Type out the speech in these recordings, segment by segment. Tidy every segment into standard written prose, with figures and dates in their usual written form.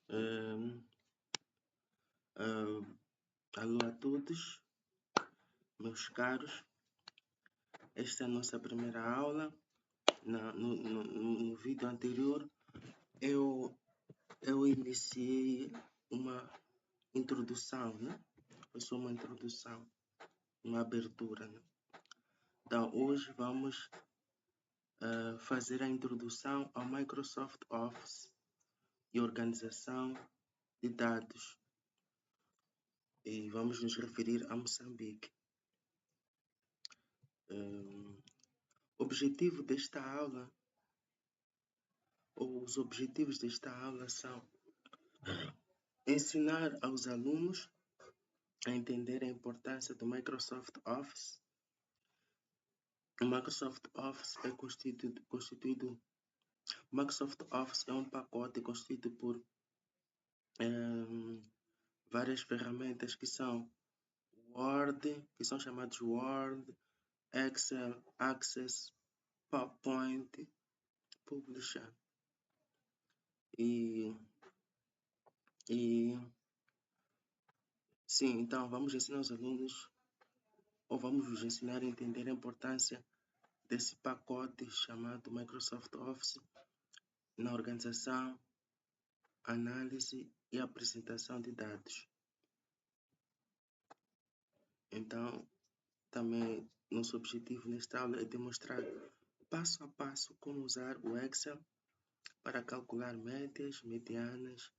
Ahm, ah, Alô a todos, meus caros. Esta é a nossa primeira aula. No vídeo anterior, eu iniciei uma introdução, né? Foi só uma introdução, uma abertura, né? Então, hoje vamos fazer a introdução ao Microsoft Office e organização de dados. E vamos nos referir a Moçambique. O objetivo desta aula, ou os objetivos desta aula são ensinar aos alunos a entender a importância do Microsoft Office. O Microsoft Office é constituído. O Microsoft Office é um pacote constituído por várias ferramentas que são Word, que são chamados Word, Excel, Access, PowerPoint, Publisher. Sim, então vamos ensinar os alunos, ou vamos vos ensinar a entender a importância desse pacote chamado Microsoft Office na organização, análise e apresentação de dados. Então, também nosso objetivo nesta aula é demonstrar passo a passo como usar o Excel para calcular médias, medianas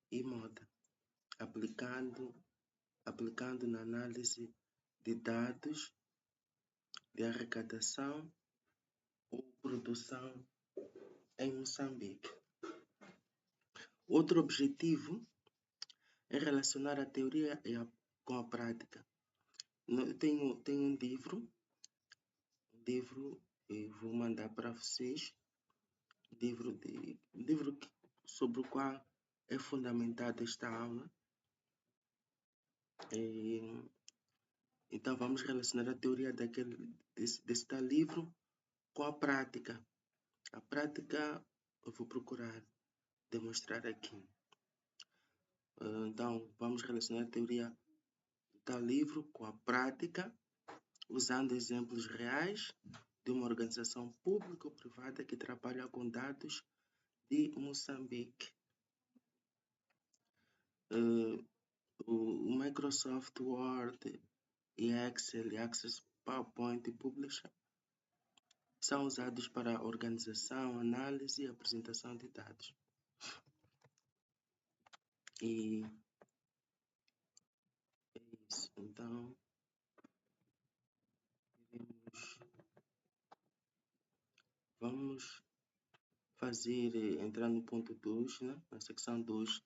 e moda, aplicando na análise de dados de arrecadação ou produção em Moçambique. Outro objetivo é relacionar a teoria com a prática. Eu tenho um livro e vou mandar para vocês, livro sobre o qual é fundamentada esta aula. Então vamos relacionar a teoria desse tal livro com a prática. A prática eu vou procurar demonstrar aqui. Então vamos relacionar a teoria do tal livro com a prática, usando exemplos reais de uma organização pública ou privada que trabalha com dados de Moçambique. O Microsoft Word e Excel e Access, PowerPoint e Publisher são usados para organização, análise e apresentação de dados. E é isso. Então, vamos entrar no ponto 2, né? Na secção 2,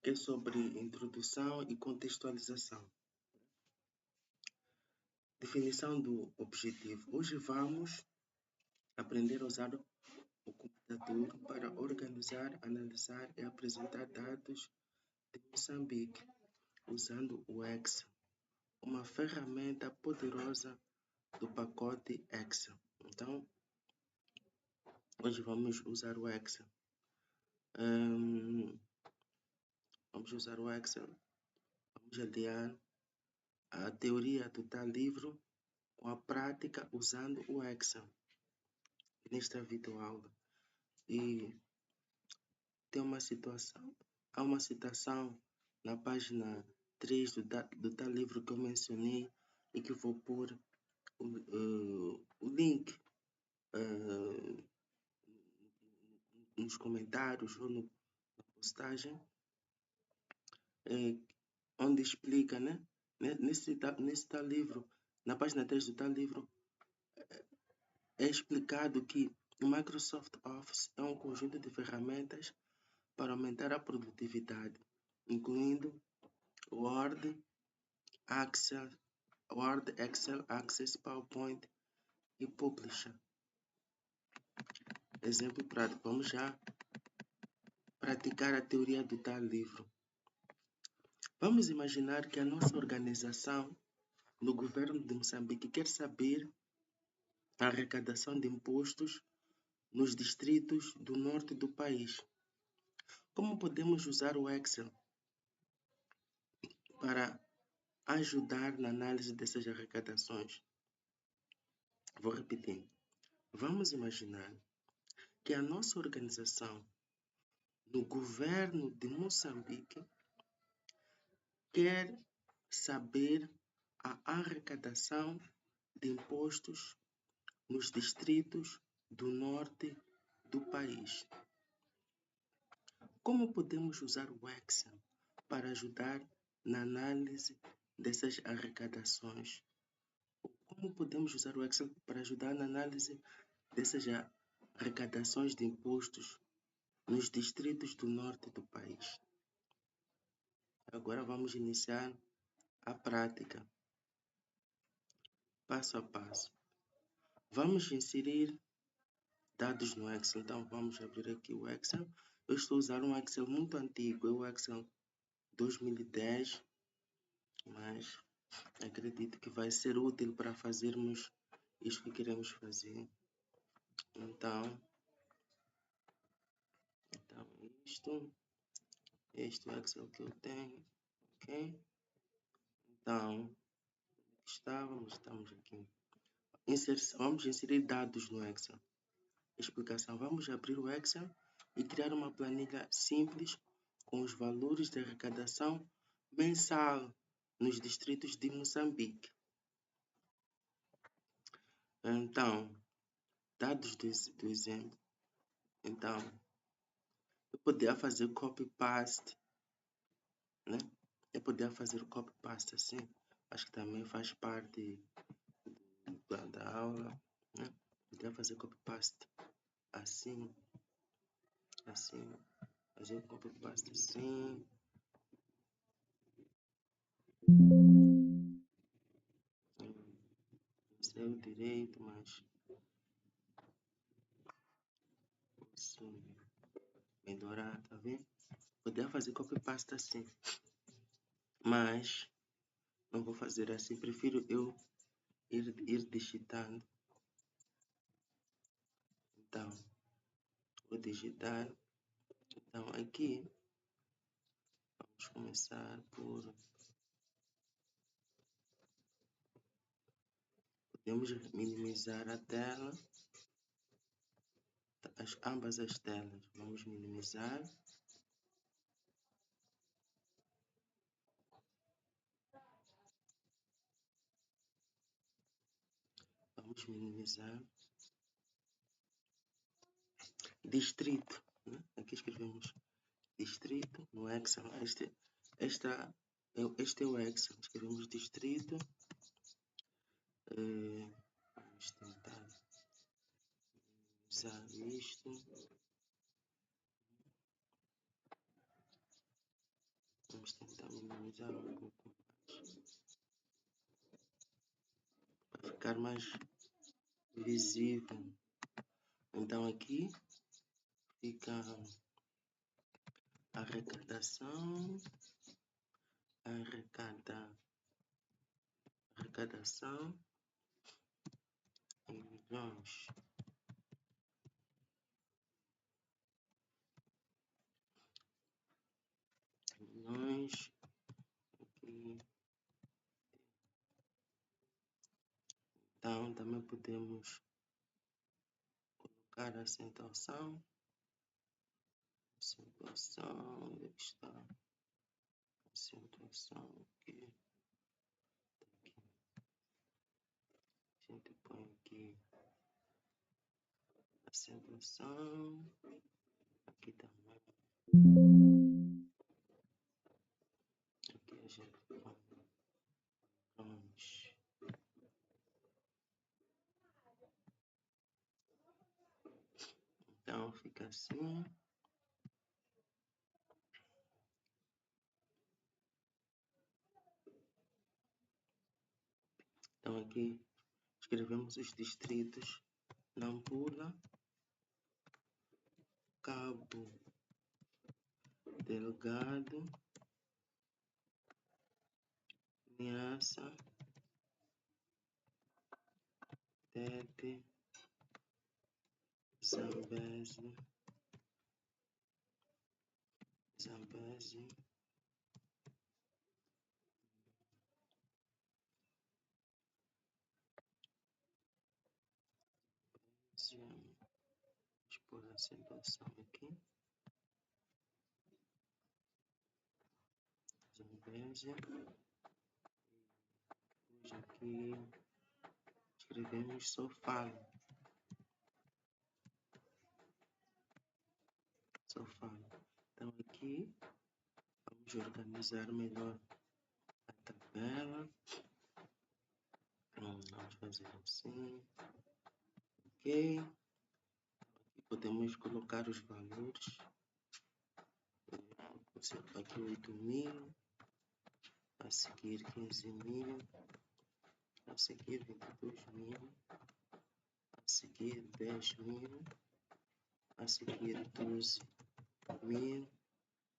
que é sobre introdução e contextualização. Definição do objetivo. Hoje vamos aprender a usar o computador para organizar, analisar e apresentar dados de Moçambique, usando o Excel, uma ferramenta poderosa do pacote Excel. Então, hoje vamos usar o Excel. Vamos aliar a teoria do tal livro com a prática usando o Excel nesta videoaula. E há uma citação na página 3 do tal livro que eu mencionei e que vou pôr o link nos comentários ou na postagem, onde explica, né? Nesse tal livro, na página 3 do tal livro, é explicado que o Microsoft Office é um conjunto de ferramentas para aumentar a produtividade, incluindo Word, Excel, Access, PowerPoint e Publisher. Exemplo prático. Vamos já praticar a teoria do tal livro. Vamos imaginar que a nossa organização no governo de Moçambique quer saber a arrecadação de impostos nos distritos do norte do país. Como podemos usar o Excel para ajudar na análise dessas arrecadações? Vou repetir. Vamos imaginar que a nossa organização no governo de Moçambique quer saber a arrecadação de impostos nos distritos do norte do país. Como podemos usar o Excel para ajudar na análise dessas arrecadações? Como podemos usar o Excel para ajudar na análise dessas arrecadações de impostos nos distritos do norte do país? Agora vamos iniciar a prática, passo a passo. Vamos inserir dados no Excel. Então vamos abrir aqui o Excel. Eu estou usando um Excel muito antigo, é o Excel 2010, mas acredito que vai ser útil para fazermos isso que queremos fazer. Então este é o Excel que eu tenho, ok? Então, estamos aqui. Vamos inserir dados no Excel. Explicação: vamos abrir o Excel e criar uma planilha simples com os valores de arrecadação mensal nos distritos de Moçambique. Então, dados do exemplo. Então, eu poderia fazer copy-paste, né? Eu poderia fazer copy-paste assim. Acho que também faz parte da aula, né? Poderia fazer copy-paste assim, fazer copy-paste assim. Não sei o direito, mas posso melhorar, tá vendo? Poderia fazer copy-paste assim, mas não vou fazer assim. Prefiro eu ir digitando. Então, vou digitar. Então, aqui, vamos começar por... Podemos minimizar a tela, ambas as telas. Vamos minimizar. Vamos minimizar. Distrito, né? Aqui escrevemos distrito no Excel. Este é o Excel. Escrevemos distrito. Vamos tentar usar isto. Vamos tentar minimizar um pouco mais para ficar mais visível. Então aqui fica a arrecadação em milhões. Aqui. Então também podemos colocar a acentuação. Onde está? Acentuação aqui. A gente põe aqui acentuação. Aqui também. Aqui a gente põe milhões. Então fica assim. Então aqui escrevemos os distritos: Nampula, Cabo Delgado, Niassa, Tete, Zambeze, Zambezi. Vamos pôr a acentuação aqui. Zambésia. Depois aqui escrevemos Sofala. Então aqui vamos organizar melhor a tabela. Vamos fazer assim. Ok. Aqui podemos colocar os valores. Aqui 8.000. A seguir 15.000. A seguir 22.000. A seguir 10.000. A seguir 12.000.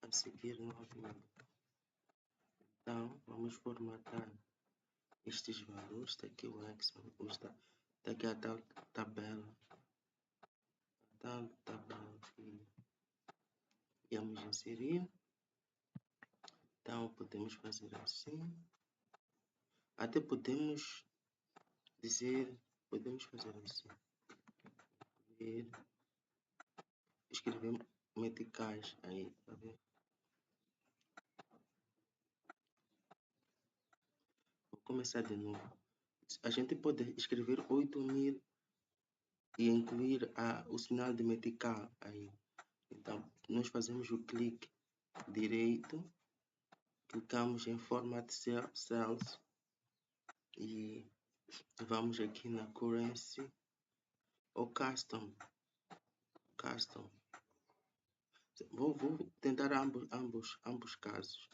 A seguir 9.000. Então, vamos formatar estes valores. Está aqui o Excel. Está aqui a tal tabela. Que vamos inserir. Então, podemos fazer assim. Até podemos fazer assim. Escrever meticais aí, tá vendo? Vou começar de novo. A gente pode escrever 8.000 e incluir o sinal de metical aí. Então, nós fazemos o clique direito, clicamos em Format Cells e vamos aqui na Currency ou Custom. Vou tentar ambos casos.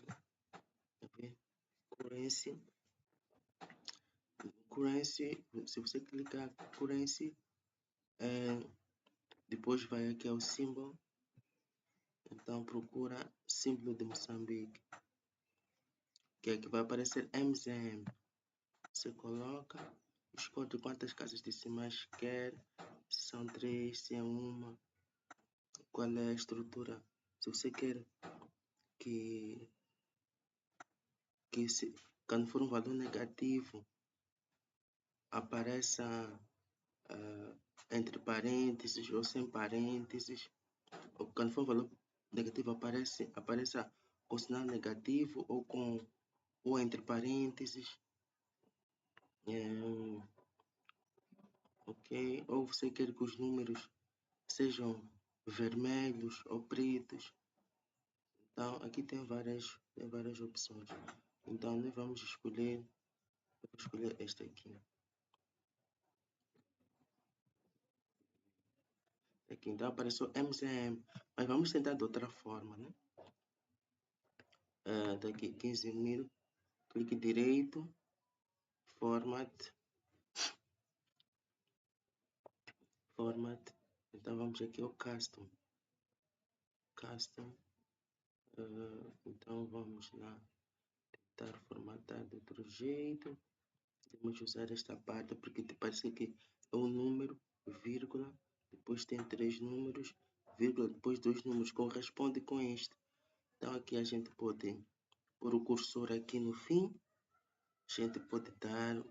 Okay? Currency, se você clicar Currency, depois vai aqui ao símbolo. Então procura símbolo de Moçambique, que é que vai aparecer MZM. Você coloca, escolhe quantas casas decimais quer, se são 3, se é uma, qual é a estrutura. Se você quer que quando for um valor negativo, apareça entre parênteses ou sem parênteses, ou quando for um valor negativo, apareça com sinal negativo ou entre parênteses. Ok? Ou você quer que os números sejam vermelhos ou pretos. Então, aqui tem várias opções. Então, nós vamos escolher esta aqui. Aqui, então, apareceu MCM. Mas vamos tentar de outra forma, né? Daqui, 15.000. Clique direito. Format. Então, vamos aqui ao Custom. Então, vamos lá. Tentar formatar de outro jeito. Vamos usar esta parte porque parece que é um número, vírgula, depois tem 3 números, vírgula, depois 2 números, corresponde com este. Então aqui a gente pode pôr o cursor aqui no fim, a gente pode dar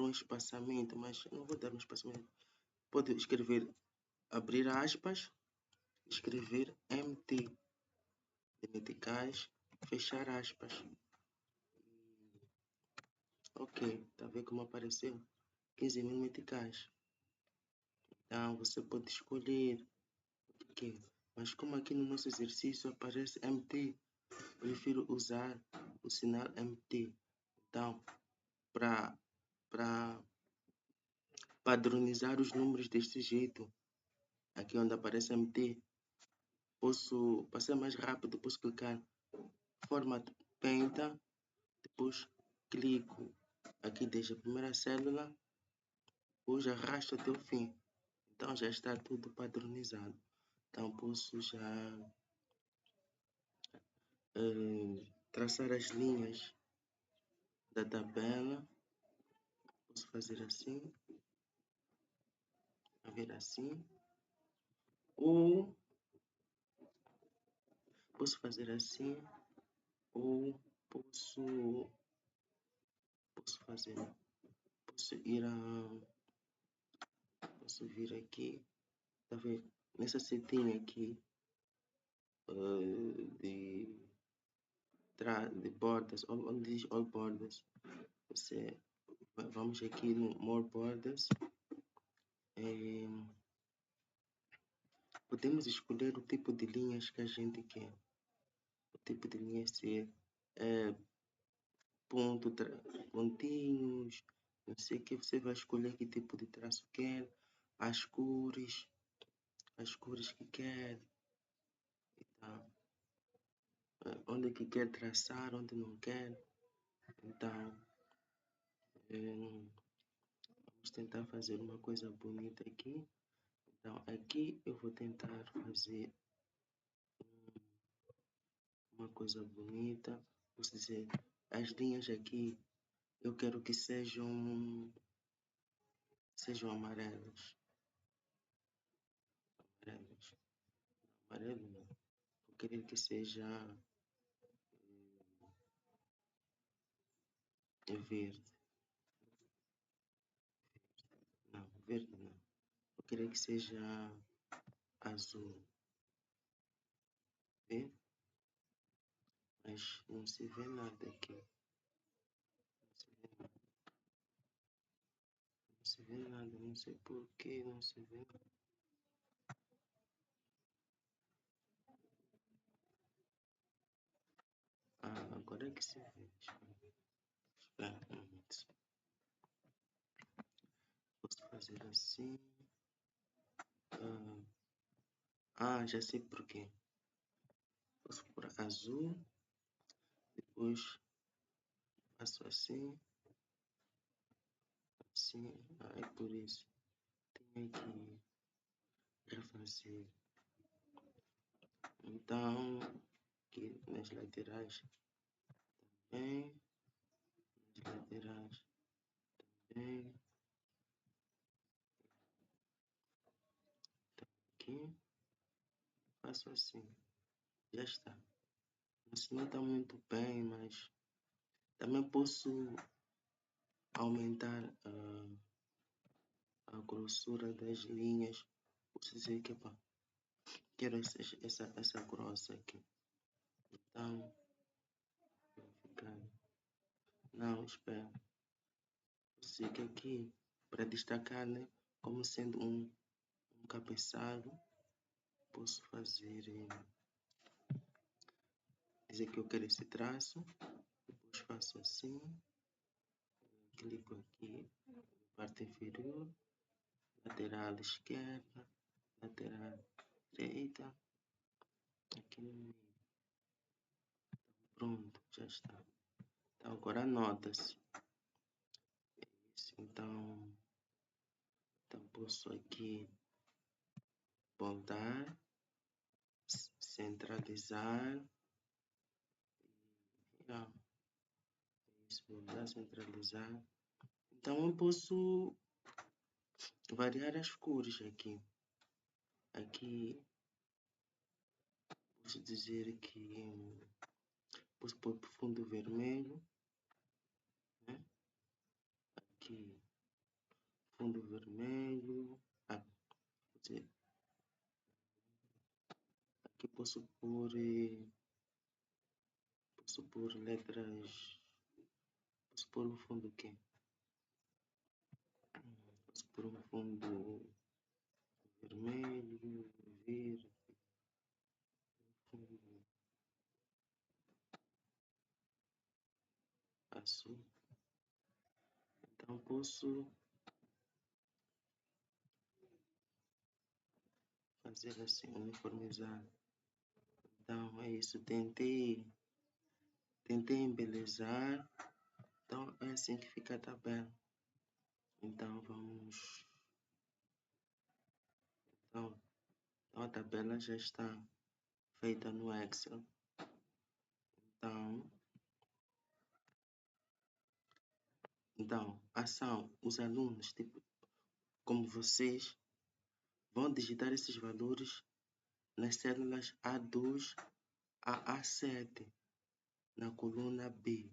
um espaçamento, mas eu não vou dar um espaçamento. Pode escrever, abrir aspas, escrever MT, de meticais, fechar aspas. Ok, tá vendo como apareceu? 15.000 meticais. Então, você pode escolher aqui. Mas como aqui no nosso exercício aparece MT, prefiro usar o sinal MT. Então, para padronizar os números deste jeito, aqui onde aparece MT, posso passar mais rápido, posso clicar Format Penta, depois clico aqui desde a primeira célula, depois arrasto até o fim. Então já está tudo padronizado. Então posso já traçar as linhas da tabela. Posso fazer assim, a ver assim, ou Posso fazer assim ou posso fazer, posso ir a, posso vir aqui, tá vendo? Nessa setinha aqui de bordas, onde diz all borders, você, vamos aqui no more borders. Podemos escolher o tipo de linhas que a gente quer. O tipo de linhas se é pontinhos, não sei o que, você vai escolher que tipo de traço quer, as cores que quer, então, onde é que quer traçar, onde não quer. Então, vamos tentar fazer uma coisa bonita aqui. Então, aqui eu vou tentar fazer uma coisa bonita. Vou dizer, as linhas aqui eu quero que sejam amarelas. Amarelo não. Eu queria que seja verde. Não, verde não. Eu queria que seja azul. Vê? Mas não se vê nada aqui. Não se vê nada. Não sei por que não se vê nada. Agora é que se vê. Espera um momento. Posso fazer assim. Já sei por quê. Posso pôr azul. Depois faço assim. Assim. É por isso. Tenho que refazer. Então, aqui nas laterais também. Nas laterais também. Aqui. Faço assim. Já está. Assim não está muito bem, mas também posso aumentar a grossura das linhas. Posso dizer que quero essa grossa aqui. Então, vai ficar. Não, espera. Sei que aqui, para destacar, né, como sendo um cabeçalho, posso fazer. Dizer que eu quero esse traço. Depois faço assim. Clico aqui, parte inferior, lateral esquerda, lateral direita, aqui no meio. Pronto, já está. Então, agora anota-se. Então, posso aqui voltar, centralizar. Isso, voltar, centralizar. Então, eu posso variar as cores aqui. Aqui, posso dizer que posso pôr fundo vermelho. Né? Aqui, fundo vermelho. Aqui posso pôr letras. Posso pôr um fundo aqui. Posso pôr um fundo vermelho, verde, fundo azul. Então posso fazer assim, uniformizar. Então é isso, tentei embelezar. Então é assim que fica a tabela. Então vamos. Então a tabela já está feita no Excel. Então, ação, os alunos, tipo, como vocês, vão digitar esses valores nas células A2 a A7 na coluna B.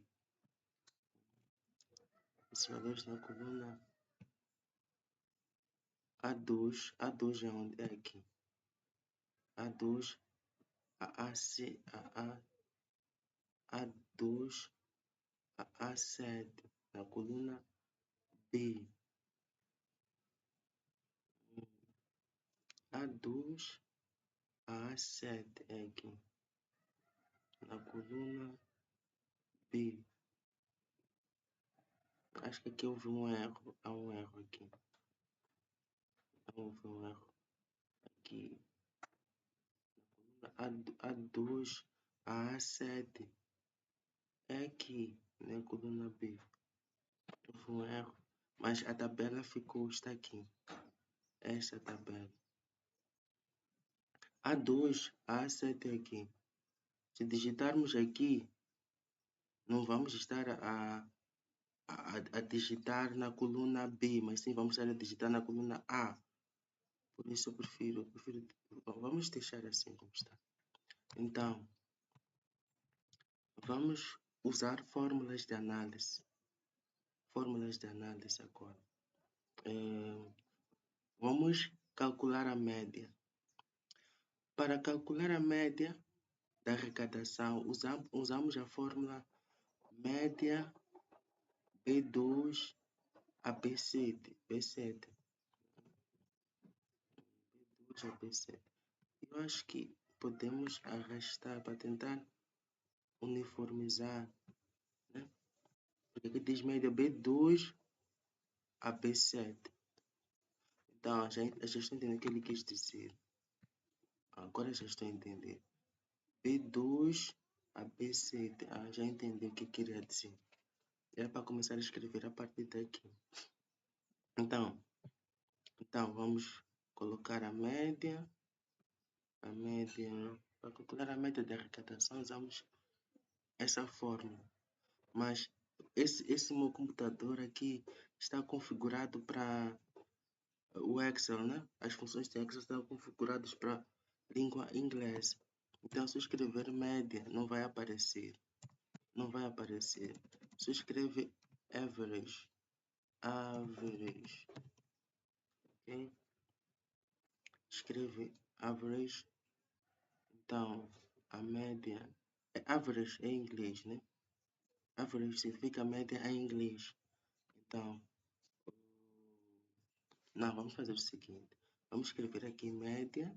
Esses valores na coluna A2. A2 é onde? É aqui. A2, a AC, A2, a A7 na coluna B. A2, a A7 é aqui. Na coluna B. Acho que aqui houve um erro. Há um erro aqui. Houve um erro aqui. A2, a A7 é aqui, na coluna B. Houve um erro, mas a tabela está aqui. Essa tabela. A2, a A7 é aqui. Se digitarmos aqui, não vamos estar a digitar na coluna B, mas sim vamos estar a digitar na coluna A. Por isso eu prefiro vamos deixar assim como está. Então, vamos usar fórmulas de análise. Fórmulas de análise agora. Vamos calcular a média. Para calcular a média da arrecadação, usamos a fórmula média B2 a B7. B7. B2 a B7. Eu acho que podemos arrastar para tentar uniformizar, né? Porque aqui diz média B2 a B7. Então, já estou entendendo o que ele quis dizer. Agora já estou a entender. B2 a B7. Já entendi o que queria dizer. Era para começar a escrever a partir daqui. Então vamos colocar a média. Para calcular a média de arrecadação, usamos essa fórmula. Mas esse meu computador aqui está configurado para o Excel, né? As funções de Excel estão configuradas para língua inglesa. Então, se eu escrever média, não vai aparecer. Não vai aparecer. Se eu escrever average, ok? Escreve average. Então, a média average em inglês, né? Average significa média em inglês. Então, vamos fazer o seguinte. Vamos escrever aqui média.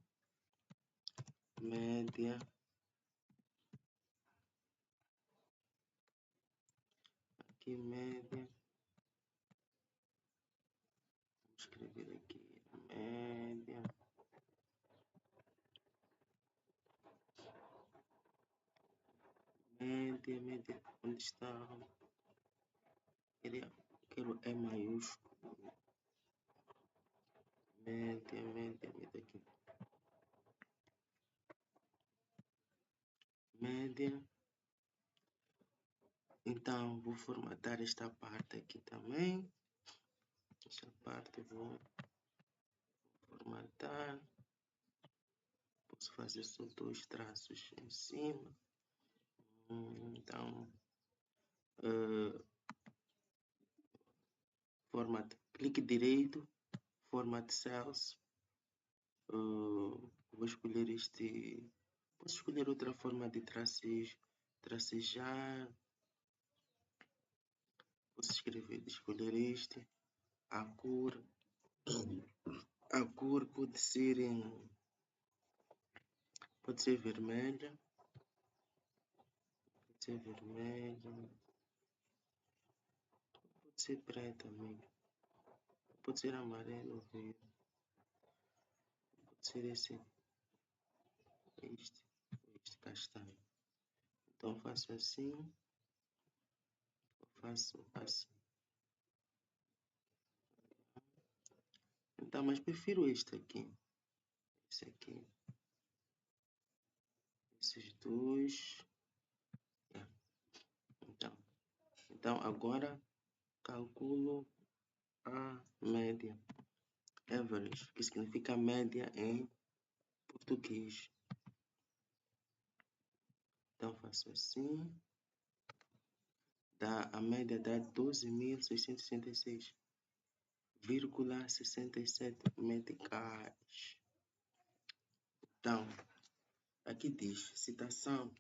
Aqui média. Vamos escrever aqui média. Média. Onde está? Quero E maiúsculo. Média aqui. Média. Então, vou formatar esta parte aqui também. Esta parte vou formatar. Posso fazer só 2 traços em cima. Então, format, clique direito, format cells. Vou escolher este. Posso escolher outra forma de tracejar. Posso escolher este. A cor pode ser vermelha. Pode ser preta também. Pode ser amarelo ou verde. Pode ser este castanho. Então faço assim. Faço assim. Então, mas prefiro este aqui. Esse aqui. Esses dois. Então agora calculo a média. Average, que significa média em português. Então faço assim, a média dá 12.666,67 meticais. Então, aqui diz, citação,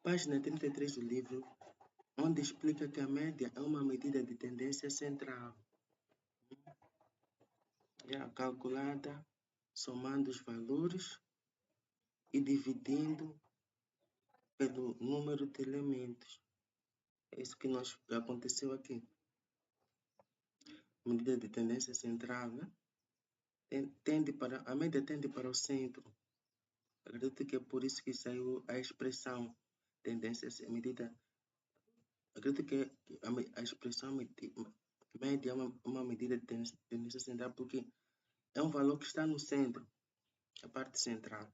página 33 do livro, onde explica que a média é uma medida de tendência central, calculada somando os valores e dividindo pelo número de elementos. É isso que aconteceu aqui. Medida de tendência central, né? A média tende para o centro. Acredito que é por isso que saiu a expressão tendência medida. Acredito que a expressão média é uma medida de tendência central porque é um valor que está no centro, a parte central.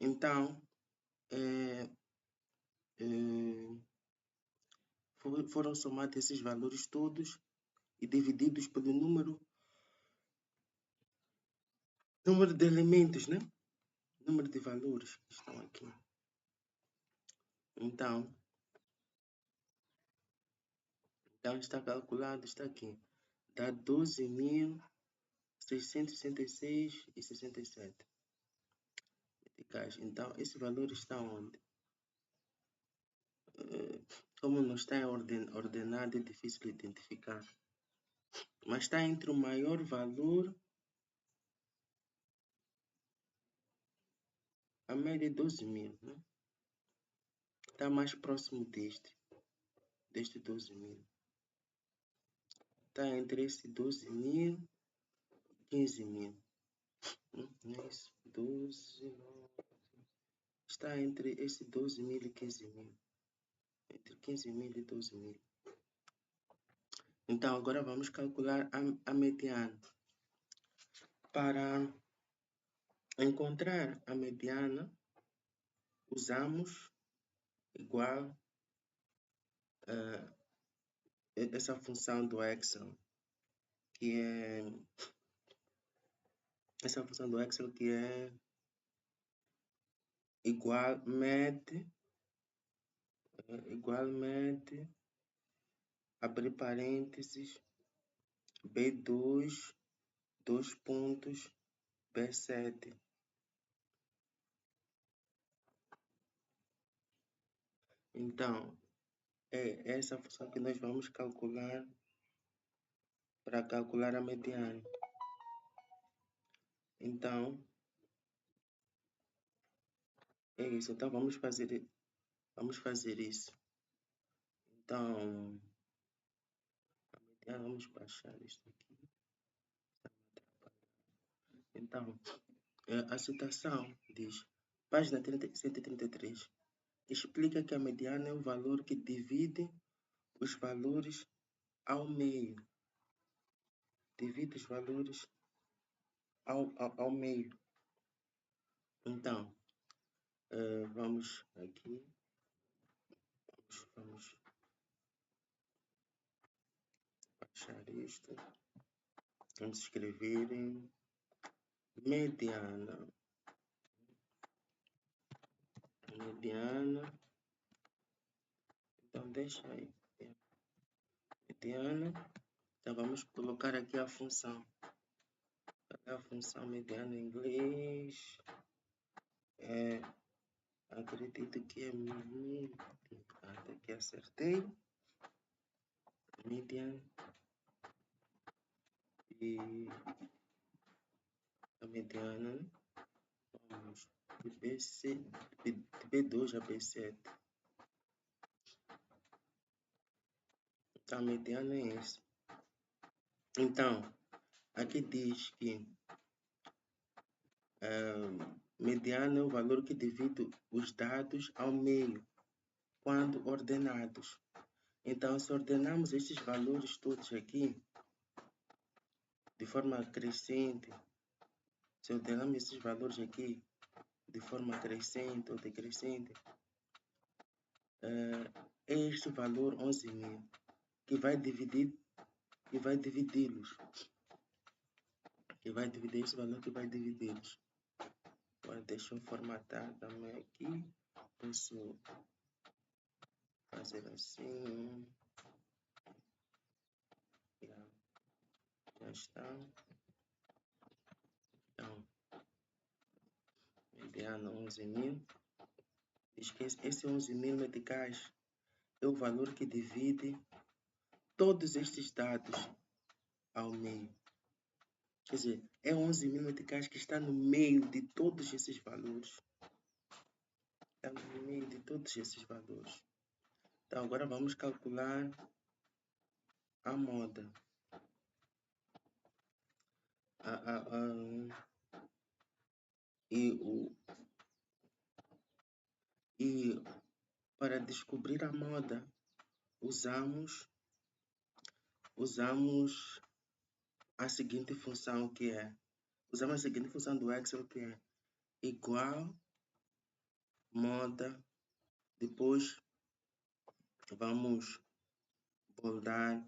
Então, foram somados esses valores todos e divididos pelo número de elementos, né? Número de valores que estão aqui. Então está calculado, está aqui. Dá 12.666,67 meticais. Então, esse valor está onde? Como não está em ordenado, é difícil de identificar. Mas está entre o maior valor, a média é 12.000, né? Está mais próximo deste 12.000. Está entre esse 12.000 e 15.000. Não é isso? 12... Está entre esse 12.000 e 15.000. Entre 15.000 e 12.000. Então, agora vamos calcular a mediana. Para encontrar a mediana, usamos igual essa função do Excel, que é igual med, abrir parênteses, B2, 2 pontos, B7. Então, é essa função que nós vamos calcular para calcular a mediana. Então, é isso. Então, vamos fazer isso. Então, vamos baixar isto aqui. Então, a citação diz, página 133, explica que a mediana é o valor que divide os valores ao meio. Divide os valores ao meio. Então, vamos aqui. Vamos baixar isto. Vamos escrever em mediana. Então, deixa aí. Mediana. Então, vamos colocar aqui a função. A função mediana em inglês. Acredito que é até que acertei. Median. E a mediana. Vamos de B2 a B7. Então, a mediana é essa. Então, aqui diz que mediana é o valor que divide os dados ao meio, quando ordenados. Então, se ordenarmos esses valores todos aqui, de forma crescente, se ordenarmos esses valores aqui de forma crescente ou decrescente, é este valor 11.000, que vai dividi-los. Esse valor que vai dividi-los. Agora deixa eu formatar também aqui. posso fazer assim. Já está. Então, mediana 11.000. Diz que esse 11.000 meticais é o valor que divide todos estes dados ao meio. Quer dizer, é 11.000 meticais que está no meio de todos esses valores. Está no meio de todos esses valores. Então, agora vamos calcular a moda. E para descobrir a moda, usamos a seguinte função usamos a seguinte função do Excel, que é igual moda. Depois vamos boldar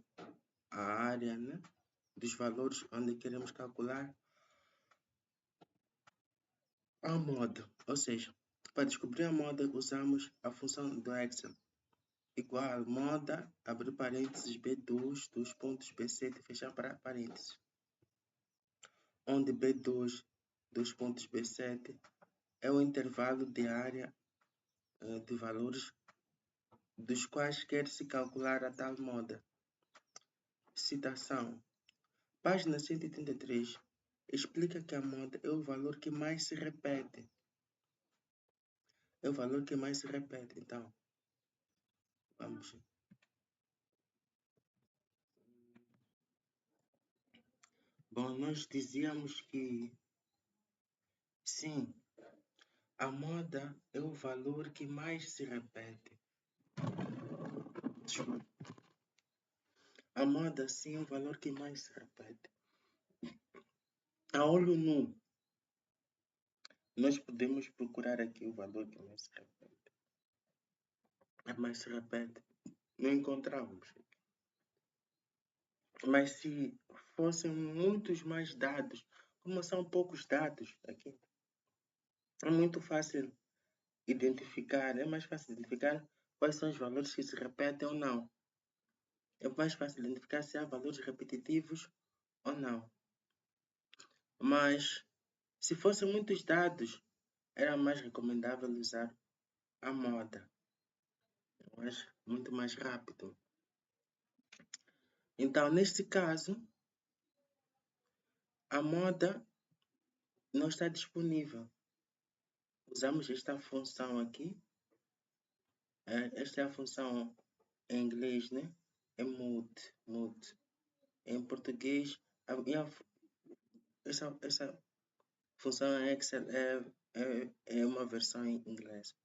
a área, né, dos valores onde queremos calcular a moda. Ou seja, para descobrir a moda, usamos a função do Excel igual moda, abrir parênteses, B2, dois pontos, B7, fechar parênteses. Onde B2, dois pontos, B7 é o intervalo de área de valores dos quais quer-se calcular a tal moda. Citação. Página 133 explica que a moda é o valor que mais se repete. É o valor que mais se repete. Então, vamos. Bom, nós dizíamos que sim, a moda é o valor que mais se repete. A moda, sim, é o valor que mais se repete. A olho nu, nós podemos procurar aqui o valor que mais se repete. Mas se repete, não encontramos. Mas se fossem muitos mais dados, como são poucos dados aqui, é muito fácil identificar, é mais fácil identificar quais são os valores que se repetem ou não. É mais fácil identificar se há valores repetitivos ou não. Mas, se fossem muitos dados, era mais recomendável usar a moda. Mas muito mais rápido. Então, neste caso, a moda não está disponível. Usamos esta função aqui. Esta é a função em inglês, né? É mute. Em português, essa função em Excel é uma versão em inglês.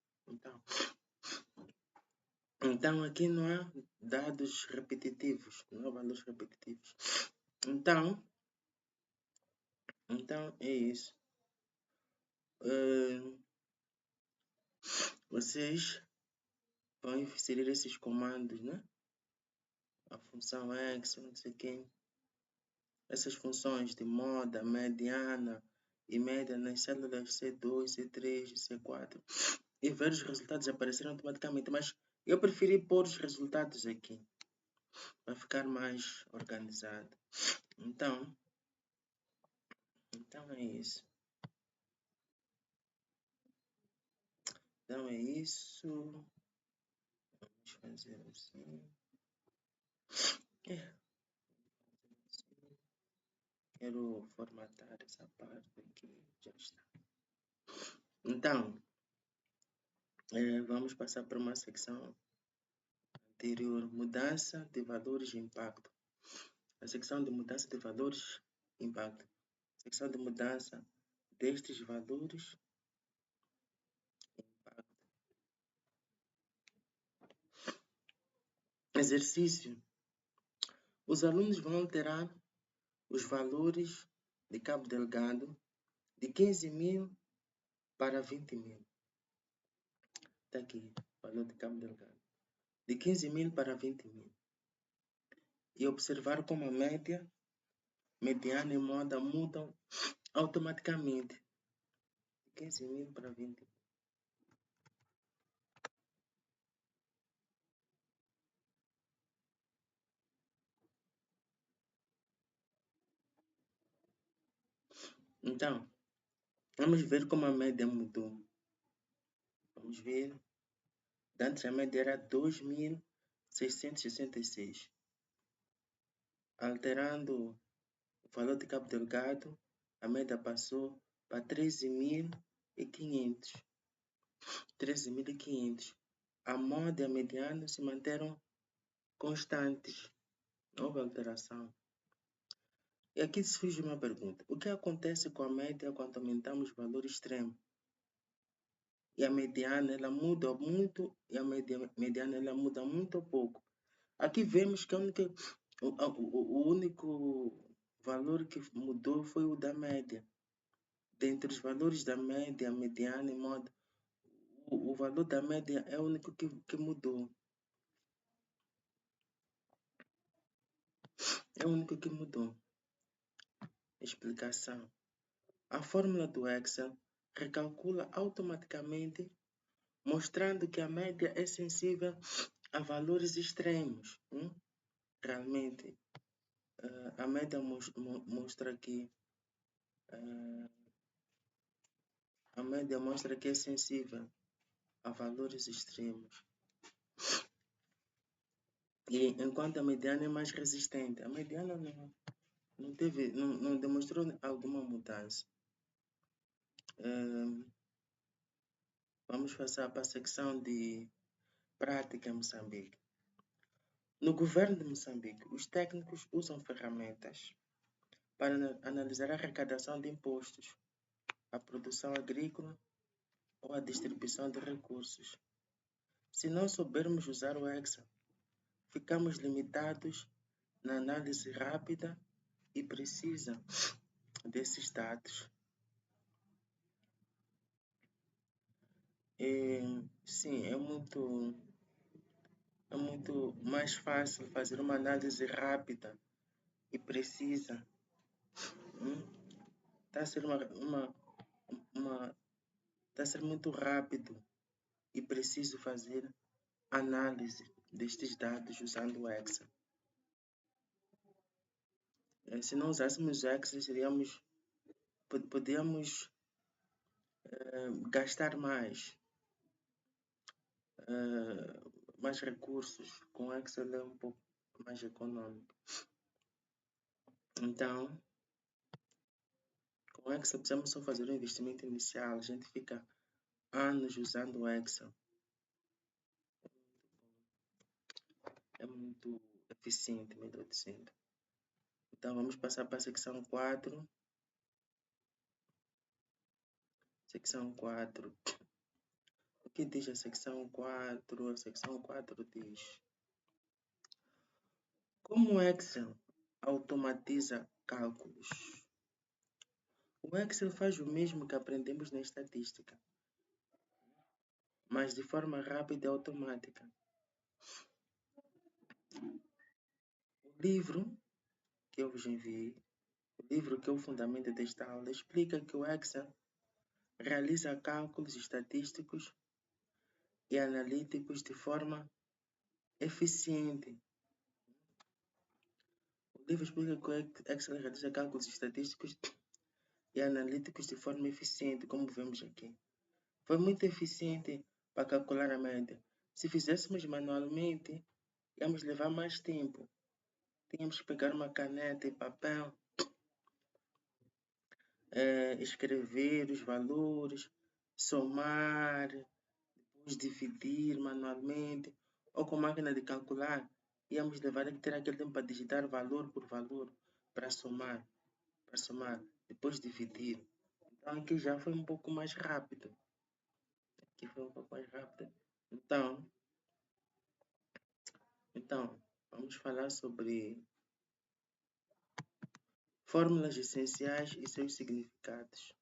Então aqui não há dados repetitivos, não há valores repetitivos. Então é isso. Vocês vão inserir esses comandos, né? A função Excel, não sei quem. Essas funções de moda, mediana e média nas células C2, C3 e C4. E ver os resultados aparecerem automaticamente. Mas eu preferi pôr os resultados aqui, para ficar mais organizado. Então é isso. Então é isso. Vamos fazer assim. Quero formatar essa parte aqui. Já está. Então, vamos passar para uma secção anterior. Mudança de valores e impacto. A secção de mudança de valores e impacto. A secção de mudança destes valores e impacto. Exercício. Os alunos vão alterar os valores de Cabo Delgado de 15.000 para 20.000. Está aqui, valor de Cabo Delgado. De 15.000 para 20.000. E observar como a média, mediana e moda mudam automaticamente. De 15.000 para 20.000. Então, vamos ver como a média mudou. Vamos ver. Antes a média era 2.666. Alterando o valor de Cabo Delgado, a média passou para 13.500. 13.500. A moda e a mediana se manteram constantes. Não houve alteração. E aqui surge uma pergunta. O que acontece com a média quando aumentamos o valor extremo? E a mediana, ela muda muito, e a mediana, ela muda muito pouco. Aqui vemos que o único valor que mudou foi o da média. Dentre os valores da média, mediana e moda, o valor da média é o único que mudou. É o único que mudou. Explicação. A fórmula do Excel recalcula automaticamente, mostrando que a média é sensível a valores extremos. Realmente, a média mostra que a média mostra que é sensível a valores extremos. E enquanto a mediana é mais resistente, a mediana não demonstrou alguma mudança. Vamos passar para a secção de prática em Moçambique. No governo de Moçambique, os técnicos usam ferramentas para analisar a arrecadação de impostos, a produção agrícola ou a distribuição de recursos. Se não soubermos usar o Excel, ficamos limitados na análise rápida e precisa desses dados. Sim, é muito mais fácil fazer uma análise rápida e precisa. Está a ser tá a ser muito rápido e preciso fazer análise destes dados usando o Excel. Se não usássemos o Excel, podíamos gastar mais recursos. Com o Excel é um pouco mais econômico. Então, com o Excel precisamos só fazer um investimento inicial. A gente fica anos usando o Excel. É muito eficiente, melhor dizendo. Então, vamos passar para a secção 4. Secção 4. O que diz a secção 4? A secção 4 diz: como o Excel automatiza cálculos? O Excel faz o mesmo que aprendemos na estatística, mas de forma rápida e automática. O livro que eu vos enviei, o livro que é o fundamento desta aula, explica que o Excel realiza cálculos estatísticos e analíticos de forma eficiente. O livro explica que o Excel realiza cálculos estatísticos e analíticos de forma eficiente, como vemos aqui. Foi muito eficiente para calcular a média. Se fizéssemos manualmente, íamos levar mais tempo. Tínhamos que pegar uma caneta e papel, escrever os valores, somar, depois dividir manualmente, ou com máquina de calcular. Íamos levar que ter aquele tempo para digitar valor por valor, para somar, depois dividir. Então aqui já foi um pouco mais rápido. Então, vamos falar sobre fórmulas essenciais e seus significados.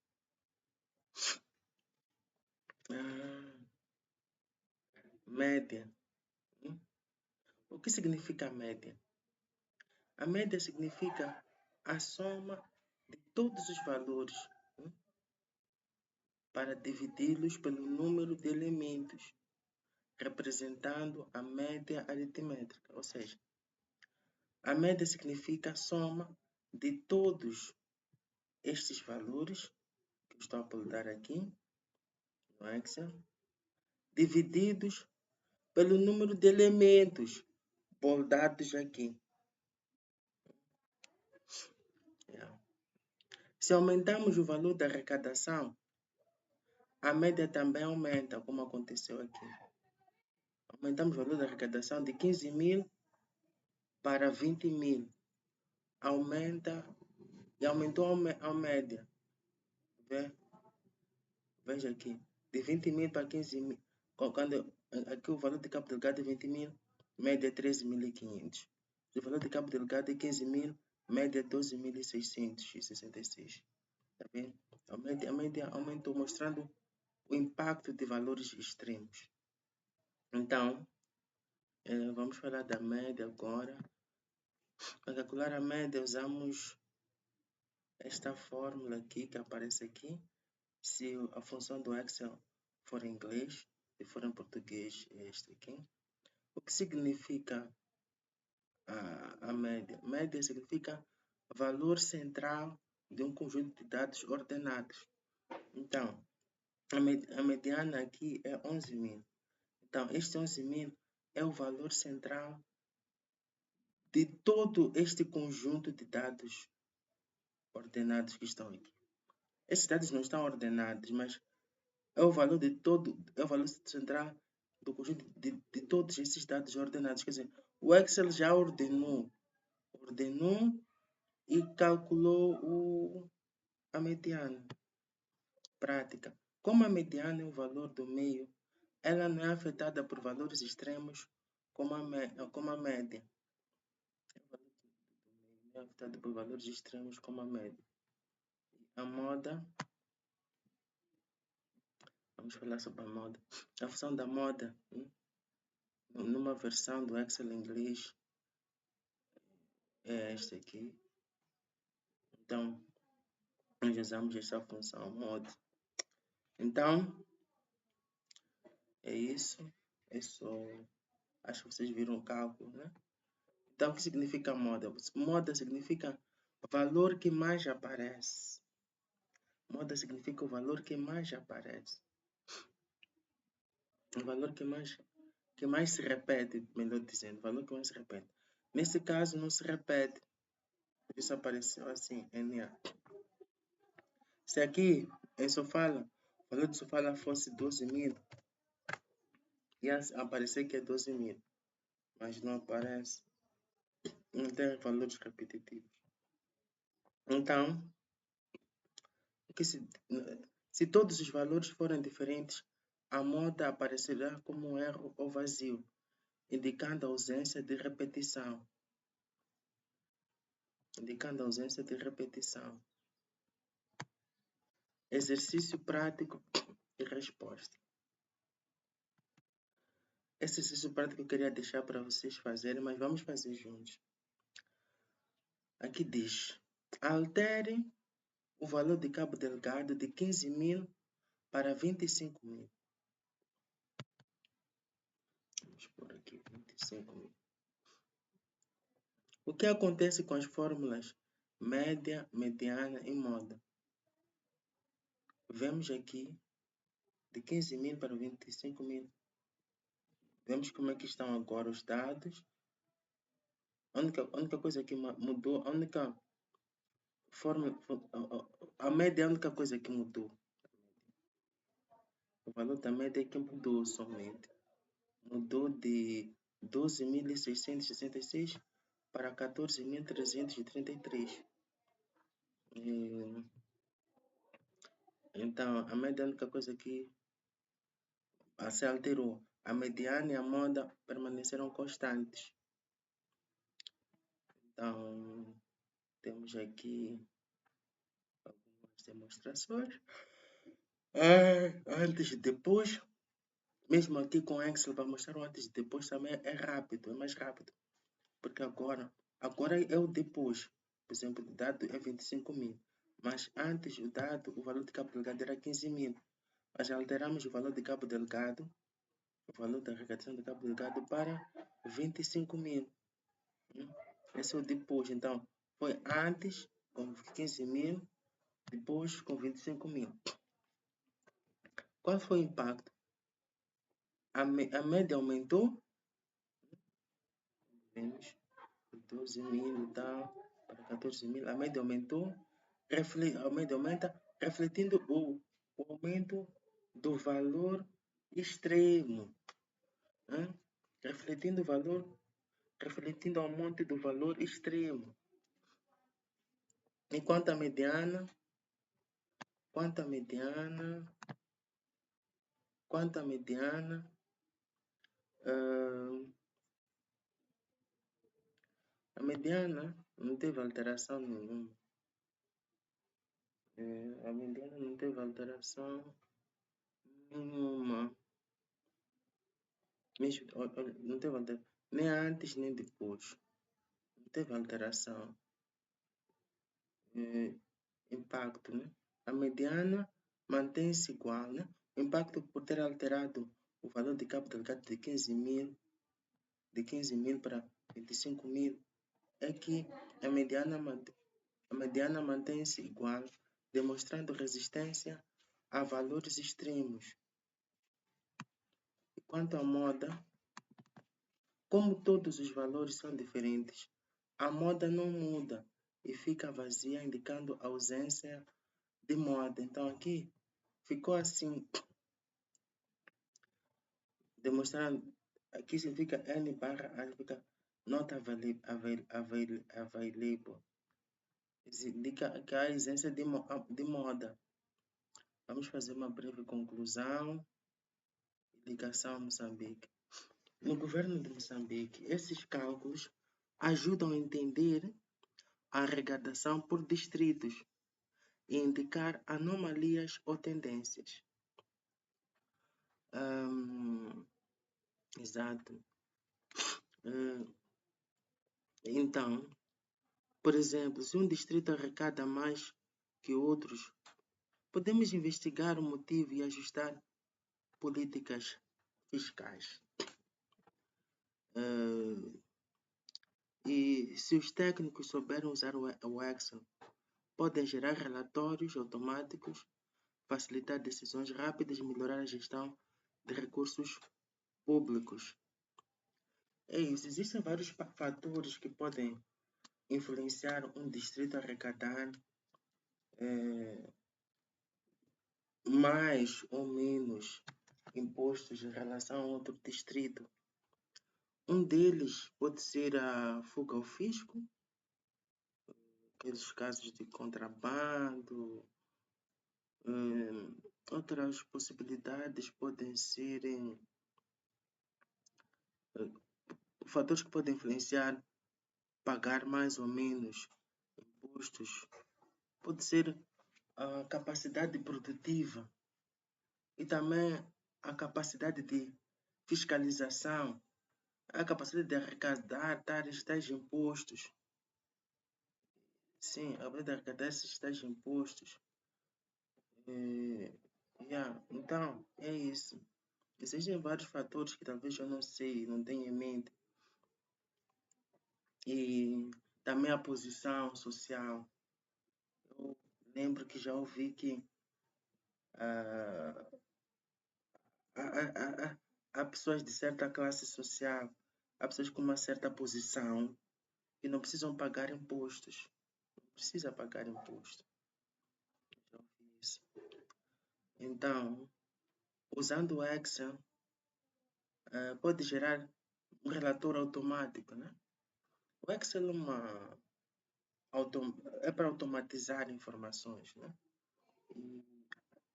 Média. O que significa média? A média significa a soma de todos os valores para dividi-los pelo número de elementos, representando a média aritmética. Ou seja, a média significa a soma de todos estes valores que eu estou a apontar aqui no Excel, divididos pelo número de elementos boldados aqui. Se aumentamos o valor da arrecadação, a média também aumenta, como aconteceu aqui. Aumentamos o valor da arrecadação de 15 mil para 20 mil. Aumenta e aumentou a média. Veja aqui, de 20 mil para 15 mil. Quando aqui o valor de cabo delgado é 20 mil, média é 13.500. O valor de cabo delgado é 15 mil, média é 12.666. Tá bem? A média aumentou, mostrando o impacto de valores extremos. Então, vamos falar da média agora. Para calcular a média, usamos esta fórmula aqui, que aparece aqui. Se a função do Excel for em inglês, se for em português, é este aqui. O que significa a média? Média significa valor central de um conjunto de dados ordenados. Então, a mediana aqui é 11 mil. Então, este 11 mil é o valor central de todo este conjunto de dados ordenados que estão aqui. Esses dados não estão ordenados, mas é o valor de todo, é o valor central do conjunto de todos esses dados ordenados. Quer dizer, o Excel já ordenou e calculou a mediana. Prática. Como a mediana é o valor do meio, ela não é afetada por valores extremos como a média. Não é afetada por valores extremos como a média. A moda. Vamos falar sobre a moda. A função da moda, numa versão do Excel em inglês, é esta aqui. Então, nós usamos esta função moda. Então, é isso. É só. Acho que vocês viram o cálculo, né? Então, o que significa moda? Moda significa valor que mais aparece. Moda significa o valor que mais aparece. O valor que mais se repete, melhor dizendo, o valor que mais se repete. Nesse caso, não se repete. Por isso apareceu assim, NA. Se aqui em Sofala, o valor de Sofala fosse 12 mil, ia aparecer que é 12 mil. Mas não aparece. Não tem valores repetitivos. Então, se todos os valores forem diferentes, a moda aparecerá como um erro ou vazio, indicando a ausência de repetição. Exercício prático e resposta. Esse exercício prático eu queria deixar para vocês fazerem, mas vamos fazer juntos. Aqui diz: altere o valor de cabo delgado de 15 mil para 25 mil. Vamos por aqui, 25 mil. O que acontece com as fórmulas média, mediana e moda? Vemos aqui de 15 mil para 25 mil. Vemos como é que estão agora os dados. A única coisa que mudou, a única fórmula, a média é a única coisa que mudou. O valor da média é que mudou somente. Mudou de 12.666 para 14.333. Então, a média é a única coisa que se alterou. A mediana e a moda permaneceram constantes. Então, temos aqui algumas demonstrações. Antes e depois. Mesmo aqui com Excel, para mostrar o antes e depois também é rápido, é mais rápido. Porque agora é o depois. Por exemplo, o dado é 25 mil. Mas antes o valor de cabo delgado era 15 mil. Mas alteramos o valor de cabo delgado, o valor da arrecadação de cabo delgado para 25 mil. Esse é o depois. Então, foi antes com 15 mil, depois com 25 mil. Qual foi o impacto? A média aumentou, vemos 12 mil e tal, para 14 mil, a média aumentou, a média aumenta, refletindo o aumento do valor extremo, né? refletindo o aumento do valor extremo. Enquanto a mediana, a mediana não teve alteração nenhuma. A mediana não teve alteração nenhuma. Não teve alteração, nem antes nem depois. Não teve alteração. Impacto, né? A mediana mantém-se igual, né? O impacto por ter alterado o valor de cabo delegado de 15 mil para 25 mil é que a mediana mantém-se igual, demonstrando resistência a valores extremos. E quanto à moda, como todos os valores são diferentes, a moda não muda e fica vazia, indicando ausência de moda. Então aqui ficou assim, demonstrando, aqui significa N barra A, significa not available. Isso indica que há ausência de moda. Vamos fazer uma breve conclusão. Ligação a Moçambique. No governo de Moçambique, esses cálculos ajudam a entender a arrecadação por distritos e indicar anomalias ou tendências. Exato. Então, por exemplo, se um distrito arrecada mais que outros, podemos investigar o motivo e ajustar políticas fiscais. E se os técnicos souberem usar o Excel, podem gerar relatórios automáticos, facilitar decisões rápidas e melhorar a gestão de recursos públicos. É isso. Existem vários fatores que podem influenciar um distrito a arrecadar mais ou menos impostos em relação a outro distrito. Um deles pode ser a fuga ao fisco, aqueles casos de contrabando. Outras possibilidades podem ser fatores que podem influenciar pagar mais ou menos impostos. Pode ser a capacidade produtiva e também a capacidade de fiscalização, a capacidade de arrecadar tais impostos. Sim, a capacidade de arrecadar esses tais impostos. Então, é isso. Existem vários fatores que talvez eu não sei, não tenha em mente. E também a posição social. Eu lembro que já ouvi que há pessoas de certa classe social, há pessoas com uma certa posição que não precisam pagar impostos. Não precisa pagar imposto. Já ouvi isso. Então, usando o Excel, pode gerar um relatório automático, né? O Excel é para automatizar informações, né? E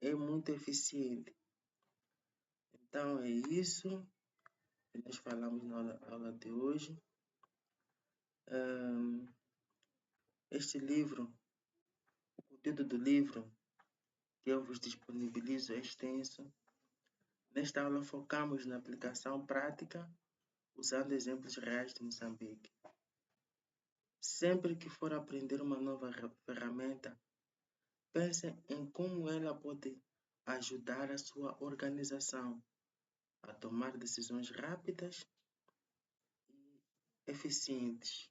é muito eficiente. Então, é isso que nós falamos na aula de hoje. Este livro, o conteúdo do livro que eu vos disponibilizo é extenso. Nesta aula focamos na aplicação prática, usando exemplos reais de Moçambique. Sempre que for aprender uma nova ferramenta, pense em como ela pode ajudar a sua organização a tomar decisões rápidas e eficientes.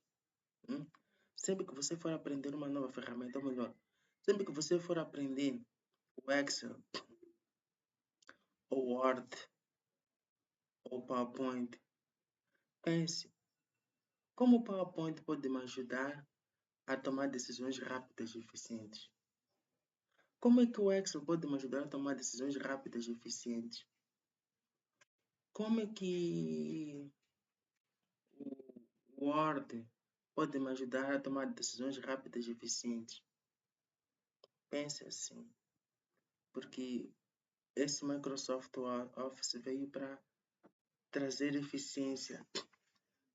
Sempre que você for aprender uma nova ferramenta, ou melhor, Sempre que você for aprender o Excel, ou Word, ou PowerPoint, pense como o PowerPoint pode me ajudar a tomar decisões rápidas e eficientes. Como é que o Excel pode me ajudar a tomar decisões rápidas e eficientes? Como é que o Word pode me ajudar a tomar decisões rápidas e eficientes? Pense assim, porque esse Microsoft Office veio para trazer eficiência,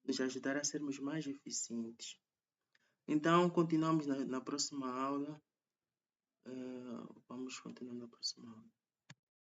nos ajudar a sermos mais eficientes. Então, continuamos na próxima aula. Vamos continuar na próxima aula.